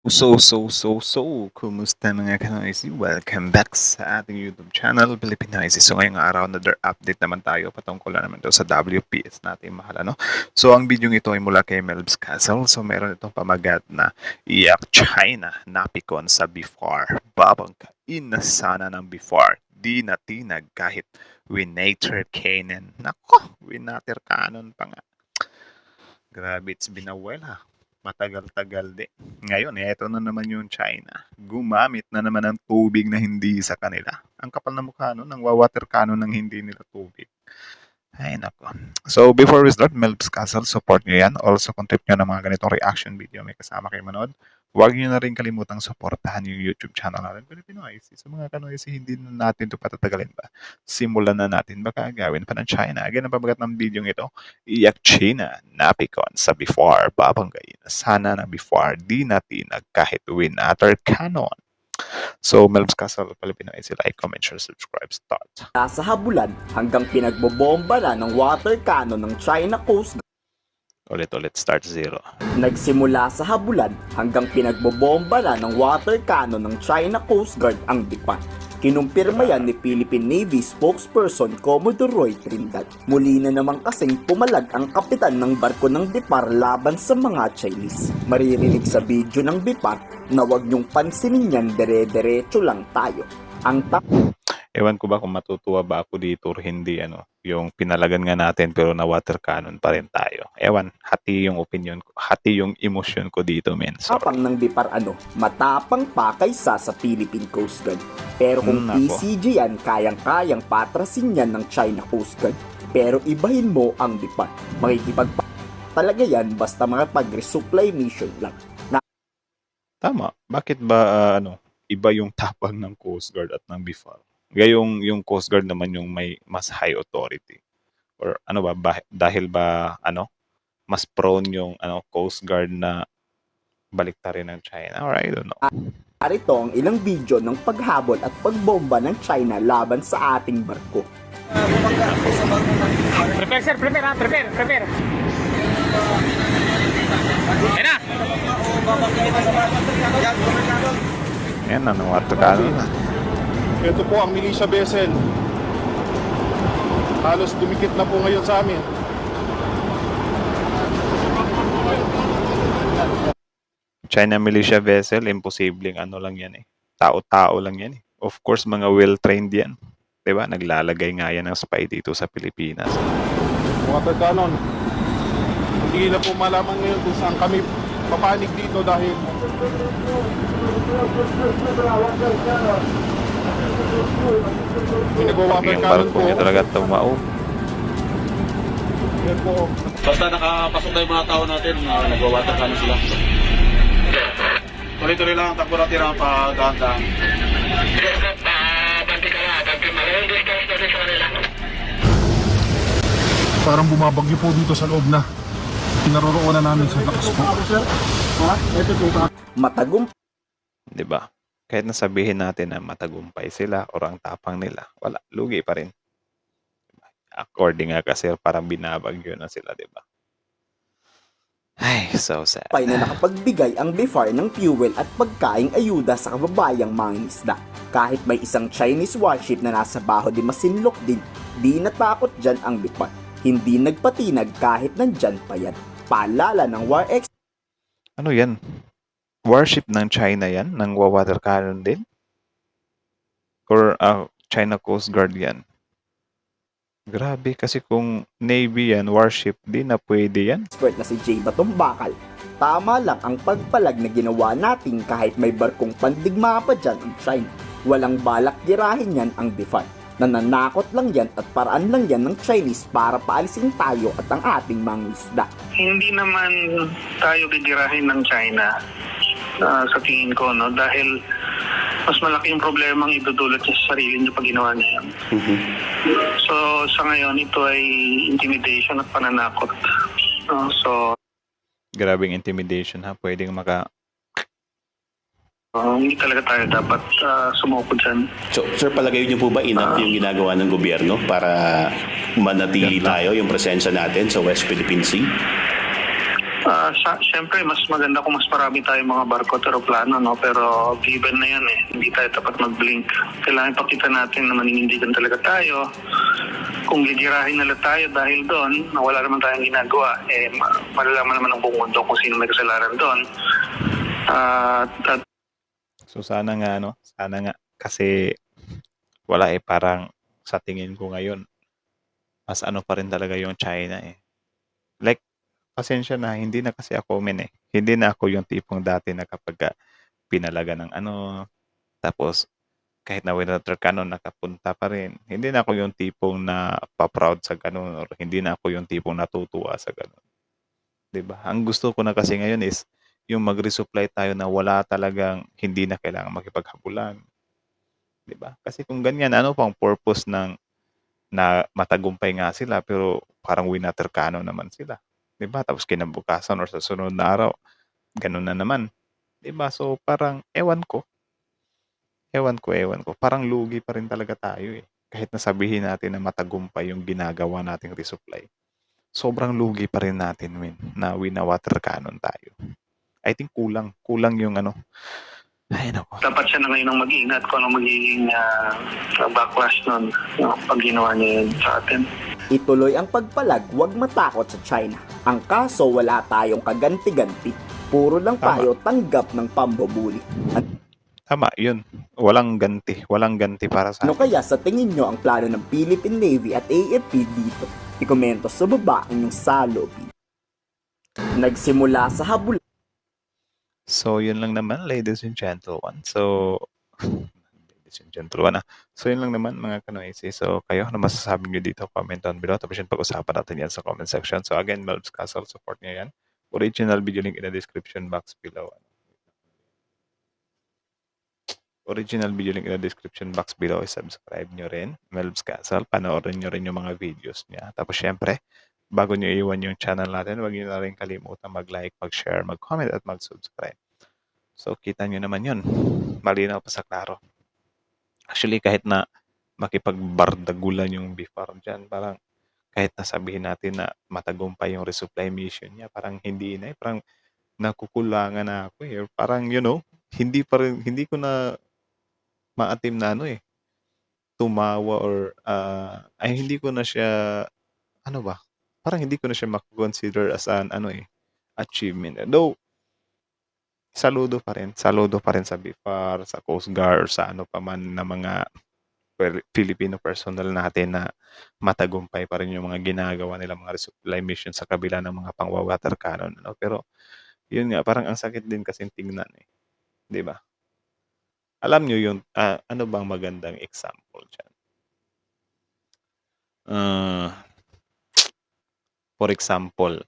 Kumusta mga ka-noisy? Welcome back sa ating YouTube channel, Philippine Noisy. So ngayong araw, another update naman tayo patungkol na naman daw sa WPS natin mahal, ano? So ang video ito ay mula kay Melbs Castle. So meron itong pamagat na iyak China, napikon sa BIFAR. Babangkain na sana ng BIFAR. Di natinag kahit winater canon. Nako, winater canon pa nga. Grabe, it's been a while ha. Matagal-tagal din. Ngayon, eto na naman yung China. Gumamit na naman ng tubig na hindi sa kanila. Ang kapal na mukha no, nang wawater cannon ng hindi nila tubig. Ay, nako. So, before we start, Melbs Castle, support nyo yan. Also, kung trip nyo ng mga ganitong reaction video, may kasama kayo manood. Huwag nyo na rin kalimutang supportahan yung YouTube channel natin. Filipino IC. Sa mga kanoisy, hindi na natin ito patatagalin ba? Simulan na natin. Baka gawin pa ng China. Again, ang pabagat ng video ito, iyak China, napikon sa before, babanggayin. Sana na before, di natinag kahit winater cannon. So, Melbs Castle, Filipino IC, like, comment, share, subscribe, start. Sa habulan hanggang pinagbobomba na ng water cannon ng China Coast Guard. Ulit, start zero. Nagsimula sa habulan hanggang pinagbobomba na ng water cannon ng China Coast Guard ang BIFAR. Kinumpirma yan ni Philippine Navy spokesperson Commodore Roy Trindad. Muli na naman kasing pumalag ang kapitan ng barko ng BIFAR laban sa mga Chinese. Maririnig sa video ng BIFAR na wag niyong pansinin yan, dire-diretso lang tayo. Ang Ewan ko ba kung matutuwa ba ako dito or hindi, yung pinalagan nga natin pero na water cannon pa rin tayo. Ewan, hati yung opinion ko, hati yung emosyon ko dito, men. tapang ng BIFAR matapang pa kaysa sa Philippine Coast Guard. Pero kung PCG yan, kayang-kayang patrasin yan ng China Coast Guard. Pero ibahin mo ang BIFAR. Talaga yan basta mga pag-resupply mission lang. Tama. Bakit ba, iba yung tapang ng Coast Guard at ng BIFAR? Gayong yung Coast Guard naman yung may mas high authority. Or dahil ba, mas prone yung Coast Guard na baliktarin ng China? Or I don't know. Narito ang ilang video ng paghabol at pagbomba ng China laban sa ating barko. Prepare sir, prepare. Ayan na! Yan na, water cannon na. Ito po ang militia vessel. Halos dumikit na po ngayon sa amin. China militia vessel, imposibleng lang yan eh. Tao-tao lang yan eh. Of course, mga well-trained yan. Diba? Naglalagay nga yan ng spy dito sa Pilipinas. Water cannon. Hindi na po malaman ngayon kung saan kami papanig dito dahil pinag-water Yung cannon barko po. niya talaga tumao. Yan po. Basta nakapasok na yung mga tao natin, nagwawater cannon sila. Tuloy-tuloy lang ang takbo natin ang pagdahan-dahan. Parang bumabagyo po dito sa loob na pinaroroonan namin sa lakas po. Matagumpay Diba? Kahit nasabihin natin na matagumpay sila or ang tapang nila, wala, lugi pa rin. Diba? According nga kasi parang binabagyo na sila, diba? Ay, so sad. na nakapagbigay ang BIFAR ng fuel at pagkaing ayuda sa kababayang mangingisda. Kahit may isang Chinese warship na nasa Baho de Masinloc din, di natakot dyan ang BIFAR. Hindi nagpatinag kahit nandyan pa yan. Paalala ng War X. Ano yan? Warship ng China yan? Nang water cannon din? Or China Coast Guard yan? Grabe, kasi kung Navy yan, warship, di na pwede yan. Expert na si Jay Batong Bakal. Tama lang ang pagpalag na ginawa natin kahit may barkong pandigma pa dyan ang China. Walang balak girahin yan ang BIFAR. Nananakot lang yan at paraan lang yan ng Chinese para paalisin tayo at ang ating mga isda. Hindi naman tayo gigirahin ng China sa tingin ko, no? Dahil mas malaking problema ang idudulot niya sa sarili niya pag ginawa niya yan. So sa ngayon, ito ay intimidation at pananakot. So Grabing intimidation ha, pwedeng hindi talaga tayo dapat sumuko dyan. So, sir, palagay niyo po ba enough yung ginagawa ng gobyerno para manatili tayo yung presensya natin sa West Philippine Sea? Siyempre, mas maganda kung mas marami tayong mga barko at aeroplano, no? Pero given na yan eh, hindi tayo tapat mag-blink. Kailangan ipakita natin na maninindigan talaga tayo. Kung gigirahin nila tayo dahil doon, na wala naman tayong ginagawa, malalaman naman ng buong mundo kung sino may kasalanan doon. At So sana nga kasi wala parang sa tingin ko ngayon mas pa rin talaga yung China eh. Like pasensya na hindi na kasi ako Hindi na ako yung tipong dati na kapag pinalaga ng tapos kahit na winter cannon nakapunta pa rin. Hindi na ako yung tipong na pa-proud sa ganun or hindi na ako yung tipong natutuwa sa ganun. 'Di ba? Ang gusto ko na kasi ngayon is yung mag-resupply tayo na wala talagang hindi na kailangan makipaghabulan. 'Di ba? Kasi kung ganyan, ano pang purpose ng na matagumpay nga sila pero parang winter cannon naman sila. 'Di ba? Tapos kinabukasan or sa sunod na araw, ganun na naman. 'Di ba? So parang ewan ko. Parang lugi pa rin talaga tayo eh. Kahit na sabihin natin na matagumpay yung ginagawa nating resupply. Sobrang lugi pa rin natin na wina-water cannon tayo. I think kulang yung Ay nako. dapat siya na ngayon ang mag-ingat kung ano magiging backlash nun, no? Pag ginawa niya yun sa atin. Ituloy ang pagpalag, huwag matakot sa China. Ang kaso, wala tayong kaganti-ganti. Puro lang tayo tanggap ng pambubuli. Tama, yun. Walang ganti para sa Ano kaya sa tingin nyo ang plano ng Philippine Navy at AFP dito? I-komento sa baba ang inyong salobin. Nagsimula sa habulan. So, yun lang naman, ladies and gentlemen. So, yun lang naman, mga kanoisi. So, kayo, ano masasabi nyo dito? Comment down below. Tapos yun, pag-usapan natin yan sa comment section. So, again, Melbs Castle, support nyo yan. Original video link in the description box below. Subscribe nyo rin. Melbs Castle, panoorin nyo rin yung mga videos niya. Tapos, syempre, bago nyo iwan yung channel natin, huwag nyo na rin kalimutan mag-like, mag-share, mag-comment, at mag-subscribe. So, kita nyo naman yun. Malinaw pa sa klaro. Actually, kahit na makipagbardagulan yung B-Farm dyan, parang kahit na sabihin natin na matagumpay yung resupply mission niya, parang hindi na parang nakukulangan na ako eh. Parang, hindi ko na maatim na tumawa or, hindi ko na siya, parang hindi ko na siya makukonsider as an achievement. Though saludo pa rin sa BIFAR, sa Coast Guard, or sa pa man na mga Filipino personnel natin na matagumpay pa rin yung mga ginagawa nila mga resupply mission sa kabila ng mga pangwa-water cannon. Pero yun nga, parang ang sakit din kasi tingnan eh. 'Di ba? Alam nyo yung ano bang magandang example dyan? For example,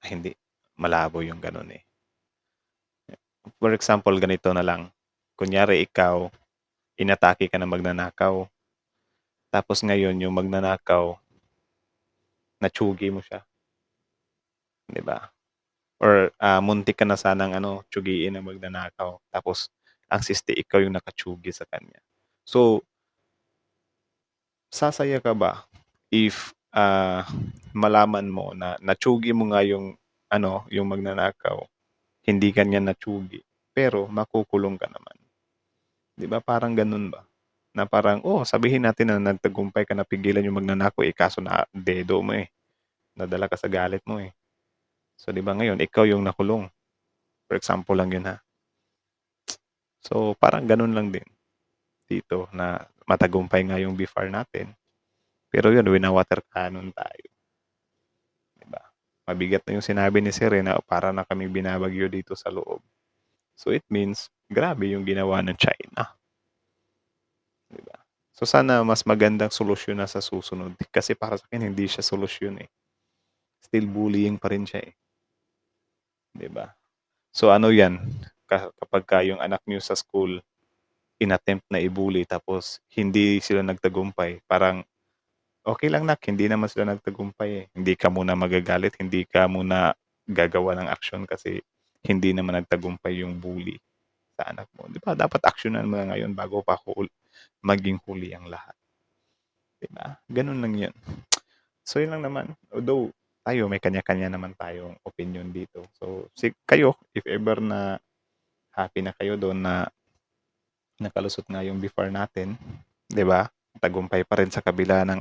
hindi, malabo yung ganun eh. For example, ganito na lang. Kunyari ikaw, inatake ka ng magnanakaw. Tapos ngayon, yung magnanakaw, natsugi mo siya. 'Di ba? Or muntik ka na sanang tsugiin ng magnanakaw. Tapos, ang siste, ikaw yung nakatsugi sa kanya. So, sasaya ka ba if malaman mo na natsugi mo nga yung magnanakaw, hindi kanya natsugi, pero makukulong ka naman. 'Di ba? Parang ganun ba? Na parang, sabihin natin na nagtagumpay ka na pigilan yung magnanakaw, kaso na dedo mo eh. Nadala ka sa galit mo eh. So, 'di ba ngayon, ikaw yung nakulong. For example lang yun ha. So, parang ganun lang din dito na matagumpay nga yung BIFAR natin. Pero yun, wina-water cannon tayo. Diba? Mabigat na yung sinabi ni Sir na para na kaming binabagyo dito sa loob. So, it means, grabe yung ginawa ng China. Diba? So, sana mas magandang solusyon na sa susunod. Kasi para sa akin, hindi siya solusyon eh. Still bullying pa rin siya eh. Diba? So, ano yan? Kapag yung anak niyo sa school, inattempt na i-bully, tapos hindi sila nagtagumpay, parang, okay lang hindi naman sila nagtagumpay eh. Hindi ka muna magagalit, hindi ka muna gagawa ng action kasi hindi naman nagtagumpay yung bully sa anak mo. Di ba? Dapat actionan mo na ngayon bago pa maging huli ang lahat. Di ba? Ganun lang yun. So, yun lang naman. Although, tayo may kanya-kanya naman tayong opinion dito. So, kayo, if ever na happy na kayo doon na nakalusot nga yung before natin, 'di ba? Tagumpay pa rin sa kabila ng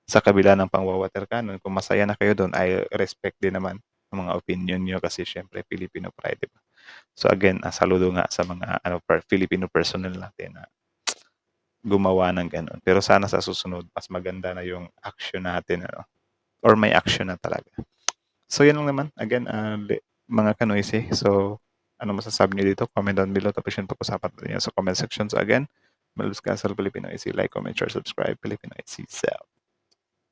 sa kabila ng pang-water cannon. Kung masaya na kayo doon, I respect din naman ang mga opinion niyo kasi syempre Filipino pride, 'di ba? So again, saludo nga sa mga Filipino personnel natin na gumawa ng ganun. Pero sana sa susunod, mas maganda na yung action natin, or may action na talaga. So, yan lang naman. Again, mga kanoise. So, ano masasabi niyo dito? Comment down below. Tapos yun, pag-usapan natin yan sa comment section. So, again, Melvs Castle, Filipino IC. Like, comment, share, subscribe. Filipino IC.